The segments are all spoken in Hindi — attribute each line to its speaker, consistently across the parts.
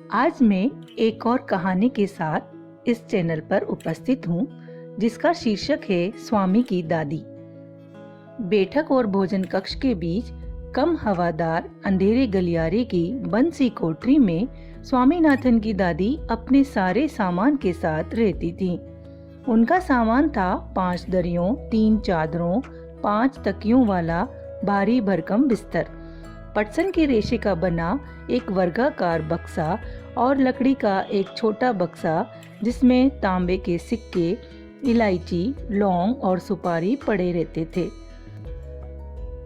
Speaker 1: आज मैं एक और कहानी के साथ इस चैनल पर उपस्थित हूँ, जिसका शीर्षक है स्वामी की दादी। बैठक और भोजन कक्ष के बीच कम हवादार अंधेरे गलियारे की बंद सी कोठरी में स्वामीनाथन की दादी अपने सारे सामान के साथ रहती थी। उनका सामान था 5 दरियों, 3 चादरों, 5 तकियों वाला भारी भरकम बिस्तर, पटसन के रेशे का बना एक वर्गाकार बक्सा और लकड़ी का एक छोटा बक्सा जिसमें तांबे के सिक्के, इलायची, लौंग और सुपारी पड़े रहते थे।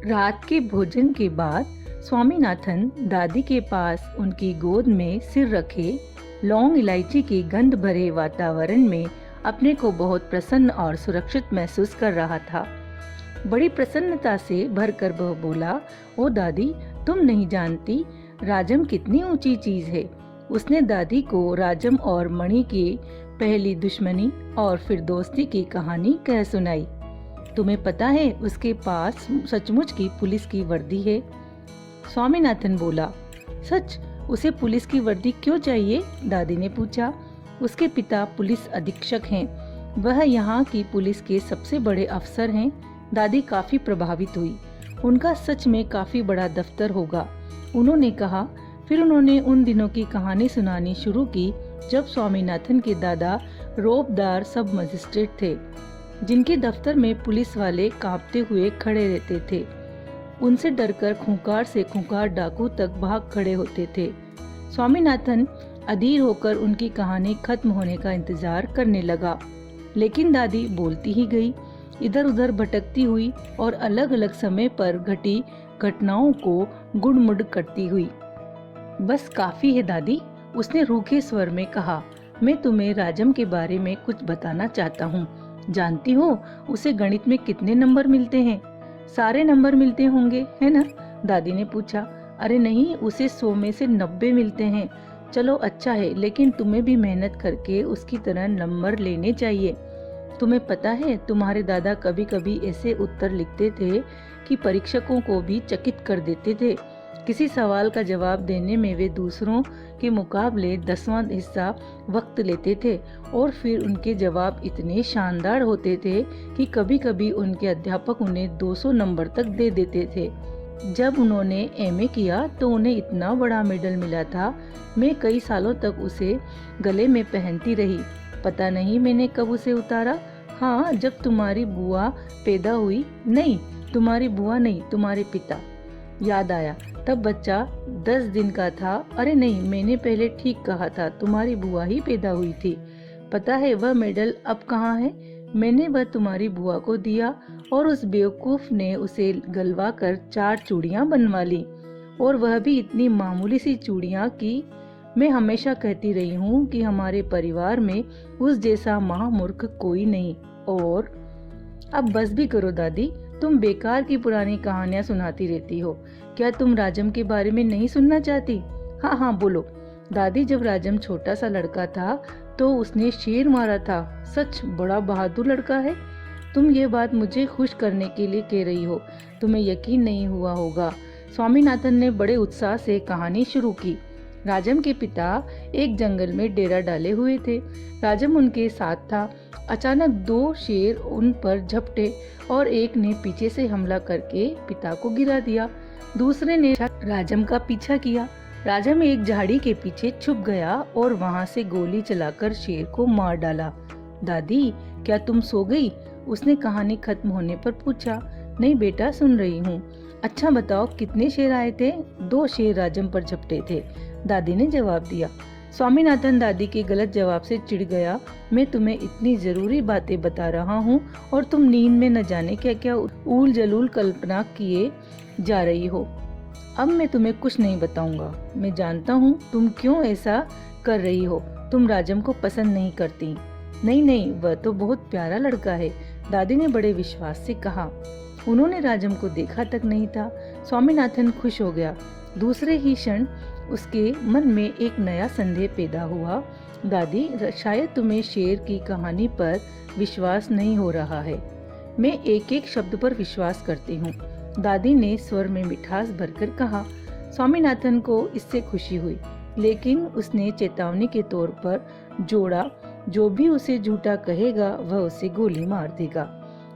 Speaker 1: रात के भोजन के बाद स्वामीनाथन दादी के पास उनकी गोद में सिर रखे लौंग इलायची के गंध भरे वातावरण में अपने को बहुत प्रसन्न और सुरक्षित महसूस कर रहा था। बड़ी प्रसन्नता से भरकर वह बोला, ओ दादी, तुम नहीं जानती राजम कितनी ऊंची चीज है। उसने दादी को राजम और मणि की पहली दुश्मनी और फिर दोस्ती की कहानी कह सुनाई। तुम्हें पता है उसके पास सचमुच की पुलिस की वर्दी है। स्वामीनाथन बोला, सच? उसे पुलिस की वर्दी क्यों चाहिए? दादी ने पूछा। उसके पिता पुलिस अधीक्षक हैं, वह यहाँ की पुलिस के सबसे बड़े अफसर हैं। दादी काफी प्रभावित हुई। उनका सच में काफी बड़ा दफ्तर होगा, उन्होंने कहा। फिर उन्होंने उन दिनों की कहानी सुनानी शुरू की जब स्वामीनाथन के दादा रौबदार सब मजिस्ट्रेट थे, जिनके दफ्तर में पुलिस वाले कांपते हुए खड़े रहते थे। उनसे डरकर खूंखार से खूंखार डाकू तक भाग खड़े होते थे। स्वामीनाथन अधीर होकर उनकी कहानी खत्म होने का इंतजार करने लगा, लेकिन दादी बोलती ही गई, इधर उधर भटकती हुई और अलग अलग समय पर घटी घटनाओं को गुड़मुड़ करती हुई। बस काफी है दादी, उसने रूखे स्वर में कहा। मैं तुम्हें राजम के बारे में कुछ बताना चाहता हूँ। जानती हो उसे गणित में कितने नंबर मिलते हैं? सारे नंबर मिलते होंगे, है ना? दादी ने पूछा। अरे नहीं, उसे 100 में से 90 मिलते हैं। चलो अच्छा है, लेकिन तुम्हें भी मेहनत करके उसकी तरह नंबर लेने चाहिए। तुम्हें पता है तुम्हारे दादा कभी कभी ऐसे उत्तर लिखते थे कि परीक्षकों को भी चकित कर देते थे। किसी सवाल का जवाब देने में वे दूसरों के मुकाबले 10वां हिस्सा वक्त लेते थे और फिर उनके जवाब इतने शानदार होते थे कि कभी कभी उनके अध्यापक उन्हें 200 नंबर तक दे देते थे। जब उन्होंने एमए किया तो उन्हें इतना बड़ा मेडल मिला था। मैं कई सालों तक उसे गले में पहनती रही। पता नहीं मैंने कब उसे उतारा। हाँ, जब तुम्हारी बुआ पैदा हुई। नहीं, तुम्हारी बुआ नहीं, तुम्हारे पिता। याद आया, तब बच्चा 10 दिन का था। अरे नहीं, मैंने पहले ठीक कहा था, तुम्हारी बुआ ही पैदा हुई थी। पता है वह मेडल अब कहाँ है? मैंने वह तुम्हारी बुआ को दिया और उस बेवकूफ ने उसे गलवा कर 4 चूड़ियाँ बनवा ली, और वह भी इतनी मामूली सी चूड़ियाँ कि मैं हमेशा कहती रही हूँ कि हमारे परिवार में उस जैसा महामूर्ख कोई नहीं। और अब बस भी करो दादी, तुम बेकार की पुरानी कहानियां सुनाती रहती हो। क्या तुम राजम के बारे में नहीं सुनना चाहती? हाँ हाँ बोलो। दादी, जब राजम छोटा सा लड़का था तो उसने शेर मारा था। सच? बड़ा बहादुर लड़का है। तुम ये बात मुझे खुश करने के लिए कह रही हो, तुम्हें यकीन नहीं हुआ होगा। स्वामीनाथन ने बड़े उत्साह से कहानी शुरू की। राजम के पिता एक जंगल में डेरा डाले हुए थे। राजम उनके साथ था। अचानक 2 शेर उन पर झपटे और एक ने पीछे से हमला करके पिता को गिरा दिया। दूसरे ने राजम का पीछा किया। राजम एक झाड़ी के पीछे छुप गया और वहां से गोली चलाकर शेर को मार डाला। दादी, क्या तुम सो गई? उसने कहानी खत्म होने पर पूछा। नहीं बेटा, सुन रही हूँ। अच्छा बताओ, कितने शेर आए थे? 2 शेर राजम पर झपटे थे, दादी ने जवाब दिया। स्वामीनाथन दादी के गलत जवाब से चिढ़ गया। मैं तुम्हें इतनी जरूरी बातें बता रहा हूँ और तुम नींद में न जाने क्या क्या ऊल जलूल कल्पना किए जा रही हो। अब मैं तुम्हें कुछ नहीं बताऊंगा। मैं जानता हूँ तुम क्यों ऐसा कर रही हो। तुम राजम को पसंद नहीं करती। नहीं नहीं, वह तो बहुत प्यारा लड़का है, दादी ने बड़े विश्वास से कहा। उन्होंने राजम को देखा तक नहीं था। स्वामीनाथन खुश हो गया। दूसरे ही क्षण उसके मन में एक नया संदेह पैदा हुआ। दादी, शायद तुम्हें शेर की कहानी पर विश्वास नहीं हो रहा है। मैं एक एक शब्द पर विश्वास करती हूँ, दादी ने स्वर में मिठास भरकर कहा। स्वामीनाथन को इससे खुशी हुई। लेकिन उसने चेतावनी के तौर पर जोड़ा, जो भी उसे झूठा कहेगा वह उसे गोली मार देगा।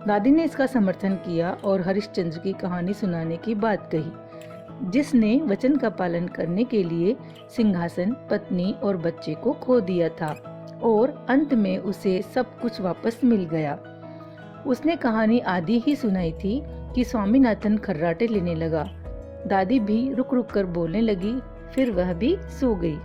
Speaker 1: दादी ने इसका समर्थन किया और हरिश्चंद्र की कहानी सुनाने की बात कही, जिसने वचन का पालन करने के लिए सिंहासन, पत्नी और बच्चे को खो दिया था और अंत में उसे सब कुछ वापस मिल गया। उसने कहानी आधी ही सुनाई थी कि स्वामीनाथन खर्राटे लेने लगा। दादी भी रुक रुक कर बोलने लगी, फिर वह भी सो गई।